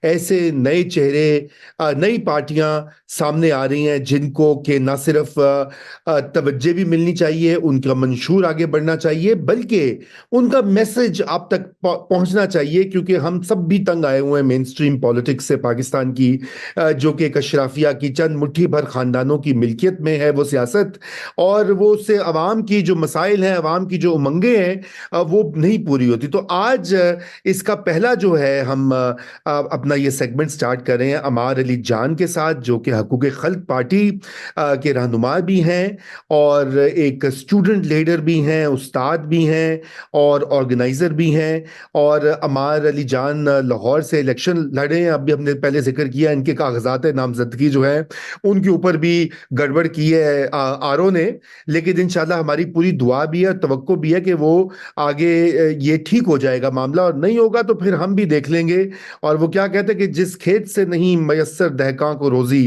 ऐसे नए चेहरे, नई पार्टियां सामने आ रही हैं जिनको कि ना सिर्फ तवज्जो भी मिलनी चाहिए, उनका मंशूर आगे बढ़ना चाहिए, बल्कि उनका मैसेज आप तक पहुंचना चाहिए, क्योंकि हम सब भी तंग आए हुए हैं मेन स्ट्रीम पॉलिटिक्स से पाकिस्तान की, जो कि एक अशराफिया की चंद मुट्ठी भर खानदानों की मिल्कियत में है वो सियासत, और वो उससे अवाम की जो मसाइल हैं, अवाम की जो उमंगें हैं, वो नहीं पूरी होती। तो आज इसका पहला जो है, हम अपना ये सेगमेंट स्टार्ट कर रहे हैं अमार अली जान के साथ, जो कि हकूक खल्क पार्टी के रहनुमा भी हैं और एक स्टूडेंट लीडर भी हैं, उस्ताद भी हैं और ऑर्गेनाइजर भी हैं। और अमार अली जान लाहौर से इलेक्शन लड़े हैं। अभी हमने पहले जिक्र किया इनके कागजात नामजदगी जो है उनके ऊपर भी गड़बड़ की है आरओ ने, लेकिन इंशाल्लाह हमारी पूरी दुआ भी है, तवक्को भी है कि वो आगे ये ठीक हो जाएगा मामला, और नहीं होगा तो फिर हम भी देख लेंगे। और वो क्या कहते हैं कि जिस खेत से नहीं मयस्सर दहकां को रोजी,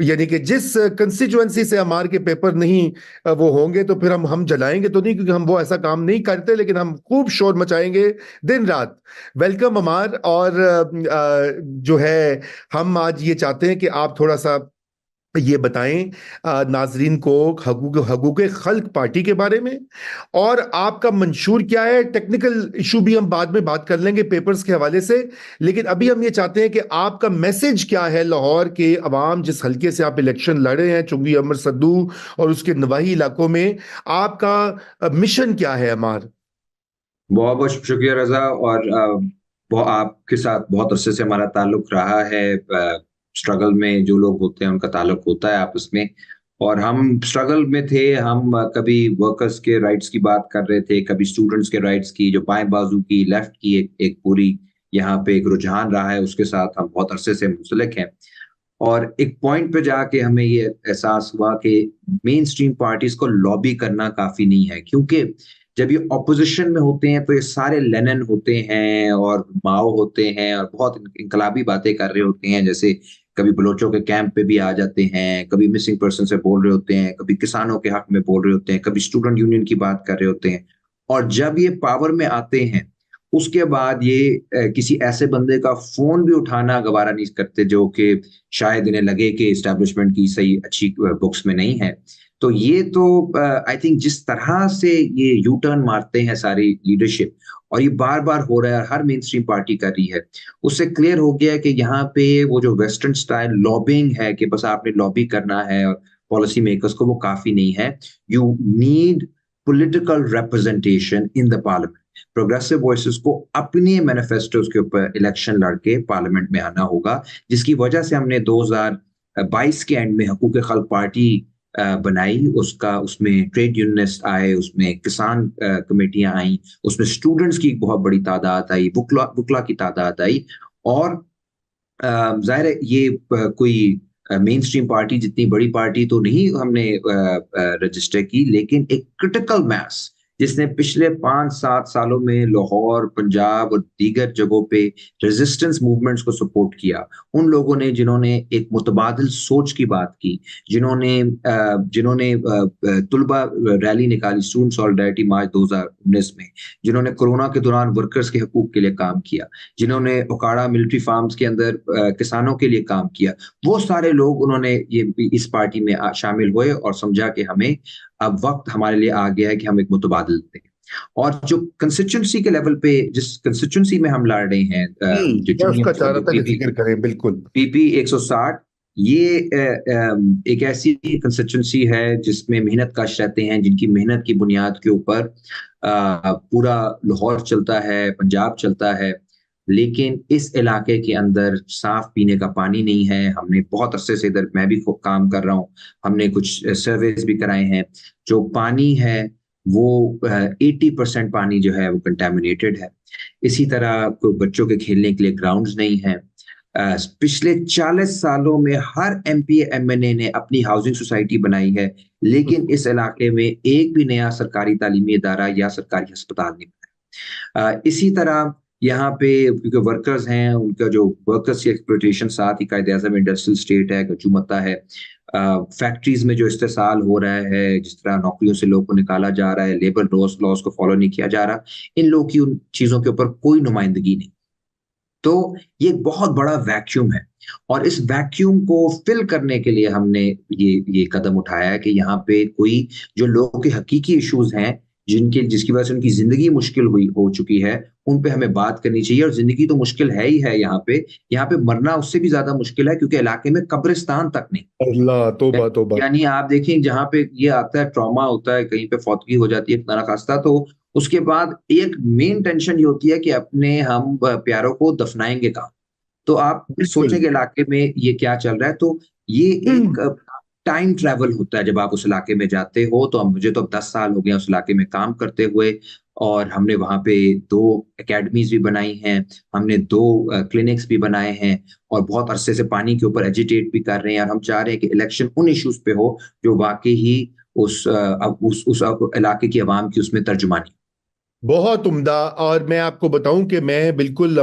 यानी कि जिस कंस्टिट्यूएंसी से हमारे के पेपर नहीं वो होंगे, तो फिर हम जलाएंगे तो नहीं, क्योंकि हम वो ऐसा काम नहीं करते, लेकिन हम खूब शोर मचाएंगे दिन रात। वेलकम अमार। और जो है, हम आज ये चाहते हैं कि आप थोड़ा सा ये बताएं नाजरीन को हकूक हकूक खल्क पार्टी के बारे में, और आपका मंशूर क्या है। टेक्निकल इशू भी हम बाद में बात कर लेंगे पेपर्स के हवाले से, लेकिन अभी हम ये चाहते हैं कि आपका मैसेज क्या है लाहौर के अवाम, जिस हल्के से आप इलेक्शन लड़े हैं, चुंगी अमर सद्दू और उसके नवाही इलाकों में, आपका मिशन क्या है हमार। बहुत बहुत शुक्रिया रजा। और आपके साथ बहुत अरसे से हमारा ताल्लुक रहा है। स्ट्रगल में जो लोग होते हैं उनका ताल्लुक होता है आपस में। और हम स्ट्रगल में थे। हम कभी वर्कर्स के राइट्स की बात कर रहे थे, कभी स्टूडेंट्स के राइट्स की, जो बाएं बाजू की लेफ्ट की एक पूरी यहाँ पे एक रुझान रहा है, उसके साथ हम बहुत अरसे से मुंसलिक हैं। और एक पॉइंट पे जाके हमें ये एहसास हुआ कि मेन स्ट्रीम पार्टीज को लॉबी करना काफी नहीं है, क्योंकि जब ये ऑपोजिशन में होते हैं तो ये सारे लेनिन होते हैं और माओ होते हैं और बहुत इनकलाबी बातें कर रहे होते हैं, जैसे कभी बलोचों के कैंप पे भी आ जाते हैं, कभी मिसिंग पर्सन से बोल रहे होते हैं, कभी किसानों के हक में बोल रहे होते हैं, कभी स्टूडेंट यूनियन की बात कर रहे होते हैं। और जब ये पावर में आते हैं उसके बाद ये किसी ऐसे बंदे का फोन भी उठाना गवारा नहीं करते जो कि शायद इन्हें लगे कि इस्टेब्लिशमेंट की सही अच्छी बुक्स में नहीं है। तो ये तो आई थिंक जिस तरह से ये यू टर्न मारते हैं सारी लीडरशिप, और ये बार बार हो रहा है, हर मेन स्ट्रीम पार्टी कर रही है, उससे क्लियर हो गया है कि यहाँ पे वो जो वेस्टर्न स्टाइल लॉबिंग है कि बस आपने लॉबी करना है और पॉलिसी मेकर्स को, वो काफी नहीं है। You need political representation in the parliament. Progressive voices को अपने मैनिफेस्टोस के ऊपर इलेक्शन लड़के पार्लियामेंट में आना होगा, जिसकी वजह से हमने 2022 के एंड में हकूक खल्क पार्टी बनाई। उसका उसमें ट्रेड यूनियनिस्ट आए, उसमें किसान कमेटियां आई, उसमें स्टूडेंट्स की एक बहुत बड़ी तादाद आई, बुकला बुकला की तादाद आई। और जाहिर है ये कोई मेन स्ट्रीम पार्टी जितनी बड़ी पार्टी तो नहीं हमने रजिस्टर की, लेकिन एक क्रिटिकल मास जिसने पिछले 5-7 सालों में लाहौर, पंजाब और दीगर जगहों पे रेजिस्टेंस मूवमेंट्स को सपोर्ट किया, उन लोगों ने जिन्होंने एक मुतबादिल सोच की बात की, जिन्होंने तुलबा रैली निकाली, स्टूडेंट सॉलिडारिटी मार्च 2019 में, जिन्होंने कोरोना के दौरान वर्कर्स के हकूक के लिए काम किया, जिन्होंने ओकाड़ा मिलिट्री फार्म्स के अंदर किसानों के लिए काम किया, वो सारे लोग उन्होंने ये इस पार्टी में शामिल हुए और समझा कि हमें अब वक्त हमारे लिए आ गया है कि हम एक मुतबादिल दें। और जो कंस्टिट्यूंसी के लेवल पे, जिस कंस्टिट्यूंसी में हम लड़ रहे हैं, जो मैं चुनी उसका चाह रहा था कि पीपी जिक्र करें, बिल्कुल। पीपी 160, ये एक ऐसी कंस्टिट्यूंसी है जिसमें मेहनत कश रहते हैं, जिनकी मेहनत की बुनियाद के ऊपर पूरा लाहौर चलता है, पंजाब चलता है। लेकिन इस इलाके के अंदर साफ पीने का पानी नहीं है। हमने बहुत अरसे से, इधर मैं भी काम कर रहा हूँ, हमने कुछ सर्वेज भी कराए हैं। जो पानी है वो 80% पानी जो है वो कंटेमिनेटेड है। इसी तरह बच्चों के खेलने के लिए ग्राउंड्स नहीं है। पिछले 40 सालों में हर एमपी एमएनए ने अपनी हाउसिंग सोसाइटी बनाई है, लेकिन इस इलाके में एक भी नया सरकारी तालीमी इदारा या सरकारी अस्पताल नहीं बना। इसी तरह यहाँ पे क्योंकि वर्कर्स हैं, उनका जो वर्कर्स की एक्सप्लॉयटेशन, साथ ही कायदे आज़म इंडस्ट्रियल स्टेट है, गचूमता है, फैक्ट्रीज में जो इस्तेसाल हो रहा है, जिस तरह नौकरियों से लोगों को निकाला जा रहा है, लेबर लॉस को फॉलो नहीं किया जा रहा, इन लोगों की उन चीजों के ऊपर कोई नुमाइंदगी नहीं। तो ये एक बहुत बड़ा वैक्यूम है, और इस वैक्यूम को फिल करने के लिए हमने ये कदम उठाया है कि यहाँ पे कोई जो लोगों के हकीकी इश्यूज हैं, जिनके जिसकी वजह से उनकी जिंदगी मुश्किल हुई हो चुकी है, उन पे हमें बात करनी चाहिए। और जिंदगी तो मुश्किल है ही है यहाँ पे मरना उससे भी ज्यादा मुश्किल है, क्योंकि इलाके में कब्रिस्तान तक नहीं। अल्लाह, तौबा तौबा। यानी आप देखें, जहाँ पे ये आता है, ट्रॉमा होता है, कहीं पे फौतगी हो जाती है खुदा ना खास्ता, तो उसके बाद एक मेन टेंशन ये होती है कि अपने हम प्यारों को दफनाएंगे कहाँ। तो आप बिल्कुल। सोचेंगे इलाके में ये क्या चल रहा है, तो ये एक टाइम ट्रैवल होता है जब आप उस इलाके में जाते हो। तो अब मुझे तो अब 10 साल हो गए उस इलाके में काम करते हुए, और हमने वहां पे 2 एकेडमीज भी बनाई हैं, हमने 2 क्लिनिक्स भी बनाए हैं, और बहुत अरसे से पानी के ऊपर एजिटेट भी कर रहे हैं। और हम चाह रहे हैं कि इलेक्शन उन इश्यूज पे हो जो वाकई ही उस इलाके की आवाम की उसमें तर्जुमानी। बहुत उम्दा। और मैं आपको बताऊं कि मैं बिल्कुल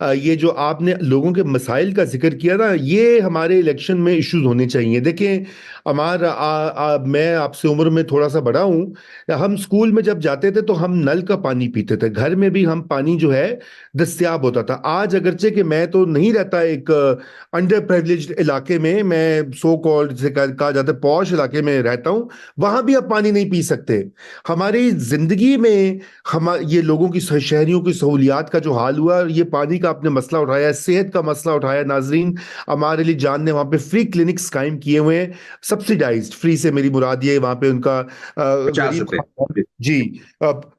ये जो आपने लोगों के मसाइल का जिक्र किया ना, ये हमारे इलेक्शन में इश्यूज होने चाहिए। देखें, मैं आपसे उम्र में थोड़ा सा बड़ा हूं। हम स्कूल में जब जाते थे तो हम नल का पानी पीते थे, घर में भी हम पानी जो है दस्तयाब होता था। आज अगरचे कि मैं तो नहीं रहता एक अंडर प्रिविलेज्ड इलाके में, मैं सो कॉल्ड जिसे कहा जाता है पॉश इलाके में रहता हूं, वहां भी अब पानी नहीं पी सकते। हमारी जिंदगी में हम ये लोगों की शहरियों की सहूलियात का जो हाल हुआ, ये पानी का आपने मसला उठाया, सेहत का मसला उठाया नाजरीन। हमारे लिए जान ने वहाँ पे फ्री क्लिनिक्स कायम किए हुए हैं, सब्सिडाइज्ड, फ्री से मेरी मुराद ये वहाँ पे उनका 50 रुपए। गरीब जी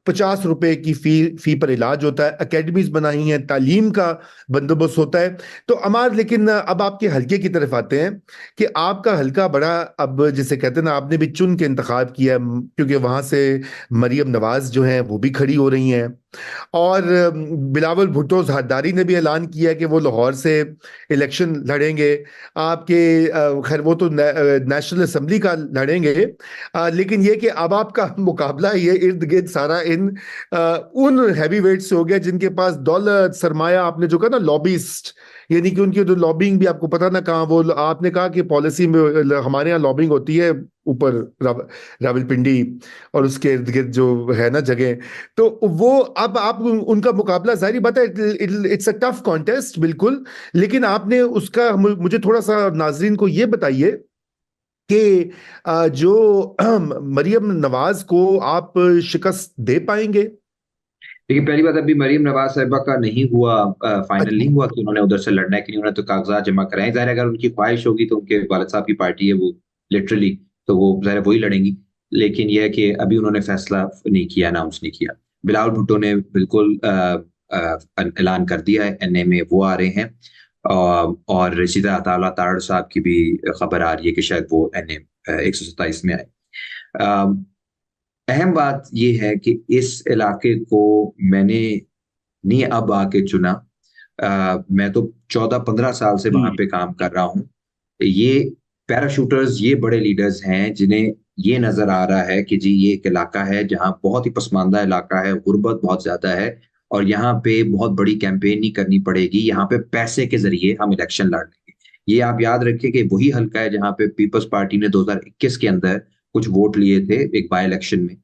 50 रुपए की फी पर इलाज होता है, एकेडमीज बनाई हैं, तालीम का बंदोबस्त होता है। तो अमार, लेकिन अब आपके हल्के की तरफ आते हैं कि आपका हल्का बड़ा, अब जिसे कहते हैं ना, आपने भी चुन के इंतखाब किया क्योंकि वहां से मरियम नवाज जो हैं वो भी खड़ी हो रही हैं। और बिलावल भुट्टो जरदारी ने भी ऐलान किया कि वो लाहौर से इलेक्शन लड़ेंगे। आपके खैर वो तो नेशनल असेंबली का लड़ेंगे। लेकिन ये कि अब आपका मुकाबला ये इर्द गिर्द सारा इन उन हैवी वेट से हो गया जिनके पास दौलत सरमाया, आपने जो कहा ना लॉबिस्ट, यानी कि उनकी जो लॉबिंग भी आपको पता ना कहाँ, वो आपने कहा कि पॉलिसी में हमारे यहाँ लॉबिंग होती है ऊपर रावलपिंडी और उसके इर्द गिर्द जो है ना जगह। तो वो अब आप उनका मुकाबला, जाहिर बात है इट्स अ टफ कॉन्टेस्ट बिल्कुल। लेकिन आपने उसका मुझे थोड़ा सा नाजरीन को ये बताइए कि जो मरियम नवाज को आप शिकस्त दे पाएंगे? देखिए, पहली बात, अभी मरीम नवाज साहिबा का नहीं हुआ, फाइनल अच्छा। नहीं हुआ कि उन्होंने उधर से लड़ना है कि नहीं। उन्होंने तो कागजात जमा कराए। ज़ाहिर है, अगर उनकी ख्वाहिश होगी तो उनके वालिद साहब की पार्टी है वो, लिटरली, तो वो ज़ाहिर है वही लड़ेंगी। लेकिन यह है कि अभी उन्होंने फैसला नहीं किया, अनाउंस नहीं किया। बिलावल भुट्टो ने बिल्कुल ऐलान कर दिया है, एनए में वो आ रहे हैं। और इसी तरह अताउल्लाह तारड़ साहब की भी खबर आ रही है कि शायद वो एनए 127 में आए। अहम बात यह है कि इस इलाके को मैंने नहीं अब आके चुना। मैं तो 14-15 साल से वहां जी। पे काम कर रहा हूँ। ये पैराशूटर्स, ये बड़े लीडर्स हैं जिन्हें ये नजर आ रहा है कि जी ये एक इलाका है जहाँ बहुत ही पसमानदा इलाका है, गुर्बत बहुत ज्यादा है, और यहाँ पे बहुत बड़ी कैंपेन नहीं करनी पड़ेगी, यहाँ पे पैसे के जरिए हम इलेक्शन लड़ लेंगे। ये आप याद रखिए कि वही हल्का है जहाँ पे पीपल्स पार्टी ने 2021 के अंदर कुछ वोट लिए थे एक बाय इलेक्शन में,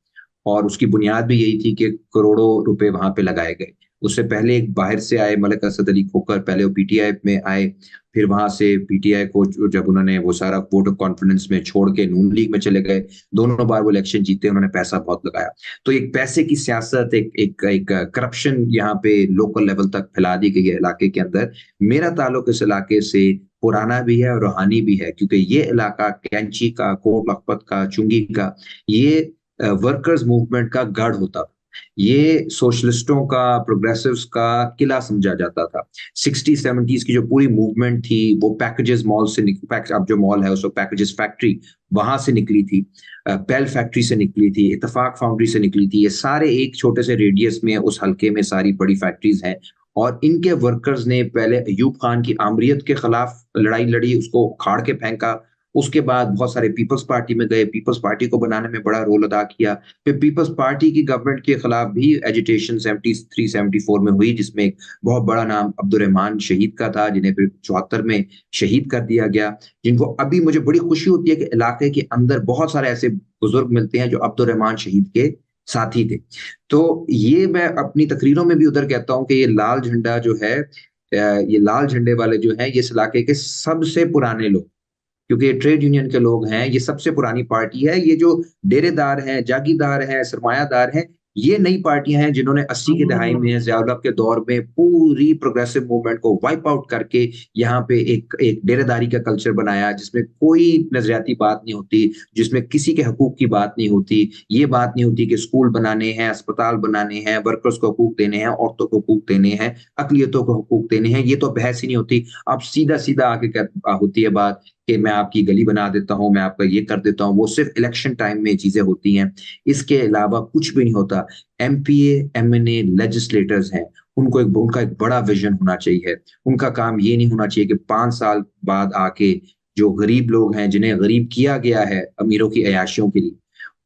और उसकी बुनियाद भी यही थी कि करोड़ों रुपए वहां पे लगाए गए। उससे पहले एक बाहर से आए मलिक असद अली खोकर, पहले वो पीटीआई में आए, फिर वहां से पीटीआई को जब उन्होंने वो सारा वोट ऑफ कॉन्फिडेंस में छोड़ के नून लीग में चले गए, दोनों बार वो इलेक्शन जीते, उन्होंने पैसा बहुत लगाया। तो एक पैसे की सियासत, एक करप्शन यहाँ पे लोकल लेवल तक फैला दी गई है इलाके के अंदर। मेरा ताल्लुक इस इलाके से पुराना भी है और रूहानी भी है, क्योंकि ये इलाका कैंची का, कोट लखपत का, चुंगी का, ये वर्कर्स मूवमेंट का गढ़ होता था। ये सोशलिस्टों का, प्रोग्रेसिव्स का किला समझा जाता था। 60-70s की जो पूरी मूवमेंट थी वो पैकेजेस मॉल से अब जो मॉल है उसको पैकेजेस फैक्ट्री वहां से निकली थी, पेल फैक्ट्री से निकली थी, इत्तेफाक फाउंड्री से निकली थी। ये सारे एक छोटे से रेडियस में, उस हल्के में सारी बड़ी फैक्ट्रीज हैं। और इनके वर्कर्स ने पहले अयूब खान की आमरीत के खिलाफ लड़ाई लड़ी, उसको उखाड़ के फेंका। उसके बाद बहुत सारे पीपल्स पार्टी में गए, पीपल्स पार्टी को बनाने में बड़ा रोल अदा किया। फिर पीपल्स पार्टी की गवर्नमेंट के खिलाफ भी एजिटेशन 73-74 में हुई, जिसमें एक बहुत बड़ा नाम अब्दुर्रहमान शहीद का था, जिन्हें फिर 74 में शहीद कर दिया गया। जिनको अभी मुझे बड़ी खुशी होती है कि इलाके के अंदर बहुत सारे ऐसे बुजुर्ग मिलते हैं जो अब्दुर्रहमान शहीद के साथी थे। तो ये मैं अपनी तकरीरों में भी उधर कहता हूँ कि ये लाल झंडा जो है, ये लाल झंडे वाले जो हैं, ये इस इलाके के सबसे पुराने लोग, क्योंकि ये ट्रेड यूनियन के लोग हैं, ये सबसे पुरानी पार्टी है। ये जो डेरेदार हैं, जागीरदार हैं, सरमायादार हैं, ये नई पार्टियां हैं जिन्होंने 80 की दहाई में, ज़िया-उल-हक के दौर में पूरी प्रोग्रेसिव मूवमेंट को वाइप आउट करके यहाँ पे एक एक डेरेदारी का कल्चर बनाया, जिसमें कोई नजरियाती बात नहीं होती, जिसमें किसी के हकूक की बात नहीं होती। ये बात नहीं होती कि स्कूल बनाने हैं, अस्पताल बनाने हैं, वर्कर्स को हकूक देने हैं, औरतों को हकूक देने हैं, अकलियतों को हकूक देने हैं, ये तो बहस ही नहीं होती। अब सीधा-सीधा आके होती है बात कि मैं आपकी गली बना देता हूँ, मैं आपका ये कर देता हूँ, वो सिर्फ इलेक्शन टाइम में चीजें होती हैं। इसके अलावा कुछ भी नहीं होता। एमपीए, एमएनए, लेजिस्लेटर्स हैं, उनका एक बड़ा विजन होना चाहिए। उनका काम ये नहीं होना चाहिए कि 5 साल बाद आके जो गरीब लोग हैं, जिन्हें गरीब किया गया है अमीरों की अयाशियों के लिए,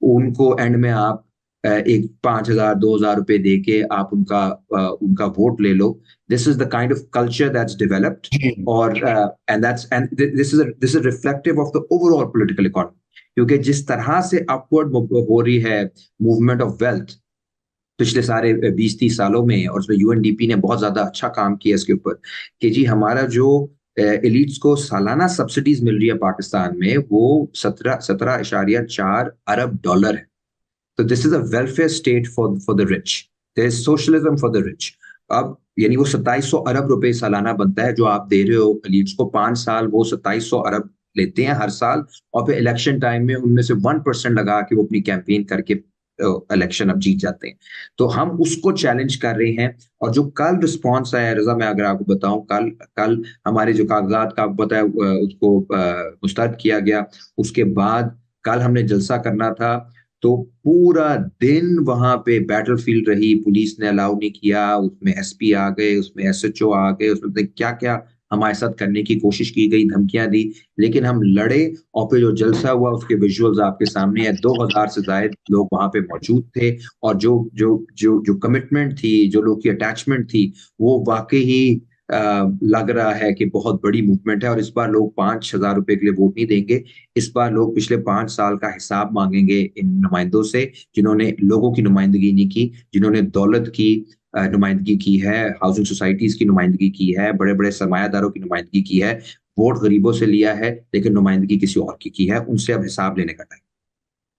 उनको एंड में आप एक 5,000 2,000 रुपए दे के आप उनका वोट ले लो। This is the kind of culture that's developed, जी। और and this is reflective of the overall political economy. क्योंकि जिस तरह से अपवर्ड हो रही है मूवमेंट ऑफ वेल्थ पिछले सारे 20-30 सालों में, और उसमें यूएनडीपी ने बहुत ज्यादा अच्छा काम किया इसके ऊपर, कि जी हमारा जो एलिट्स को सालाना सब्सिडीज मिल रही है पाकिस्तान में, वो 17.4 अरब डॉलर है। तो this is a welfare state for the rich, there is socialism for the rich. अब यानी वो 2700 अरब रुपए सालाना बनता है जो आप दे रहे हो एलिट्स को। 5 साल वो 2700 अरब लेते हैं हर साल, और फिर इलेक्शन टाइम में उनमें से 1% लगा के वो अपनी कैंपेन करके इलेक्शन अब जीत जाते हैं। तो हम उसको चैलेंज कर रहे हैं। और जो कल रिस्पॉन्स आया रजा, मैं अगर आपको बताऊं, कल कल हमारे जो कागजात का आपको पता है उसको मुस्तरद किया गया। उसके बाद कल हमने जलसा करना था, तो पूरा दिन वहां पे बैटलफील्ड रही, पुलिस ने अलाउ नहीं किया, उसमें एसपी आ गए, उसमें एसएचओ आ गए, उसमें क्या क्या हमारे साथ करने की कोशिश की गई, धमकियां दी, लेकिन हम लड़े। और फिर जो जलसा हुआ उसके विजुअल्स आपके सामने है, 2,000 से ज्यादा लोग वहां पे मौजूद थे। और जो जो जो जो कमिटमेंट थी, जो लोग की अटैचमेंट थी, वो वाकई ही लग रहा है कि बहुत बड़ी मूवमेंट है। और इस बार लोग 5,000 रुपए के लिए वोट नहीं देंगे। इस बार लोग पिछले 5 साल का हिसाब मांगेंगे इन नुमाइंदों से, जिन्होंने लोगों की नुमाइंदगी नहीं की, जिन्होंने दौलत की नुमाइंदगी की है, हाउसिंग सोसाइटीज की नुमाइंदगी की है, बड़े बड़े सरमायादारों की नुमाइंदगी की है, वोट गरीबों से लिया है, लेकिन नुमाइंदगी किसी और की है। उनसे अब हिसाब लेने का टाइम।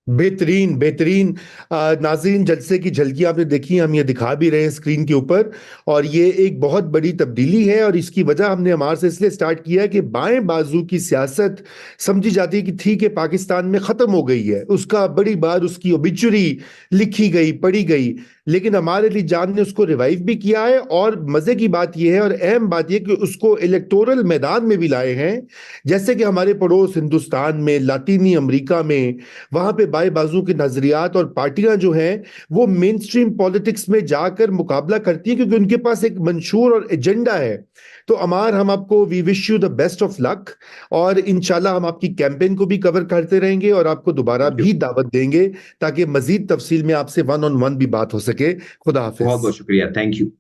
बेहतरीन बेहतरीन। नाज़रीन, जलसे की झलकी आपने देखी, हम ये दिखा भी रहे हैं स्क्रीन के ऊपर। और ये एक बहुत बड़ी तब्दीली है, और इसकी वजह हमने हमारे से इसलिए स्टार्ट किया कि बाएं बाजू की सियासत समझी जाती है कि थी कि पाकिस्तान में ख़त्म हो गई है, उसका बड़ी बार उसकी ओबिचुरी लिखी गई, पढ़ी गई। लेकिन हमारे लिए जान ने उसको रिवाइव भी किया है, और मज़े की बात यह है और अहम बात यह कि उसको इलेक्टोरल मैदान में भी लाए हैं। जैसे कि हमारे पड़ोस हिंदुस्तान में, लातीनी अमरीका में, वहां पे बाएं बाजू के नजरियात और पार्टियां जो हैं वो मेन स्ट्रीम पॉलिटिक्स में जाकर मुकाबला करती हैं, क्योंकि उनके पास एक मंशूर और एजेंडा है। तो अमार, हम आपको we wish you the best of luck, और इंशाल्लाह हम आपकी कैंपेन को भी कवर करते रहेंगे और आपको दोबारा थैंक यू। भी दावत देंगे ताकि मजीद तफसील में आपसे वन ऑन वन भी बात हो सके। खुदा बहुत हाफिज। बहुत शुक्रिया, थैंक यू।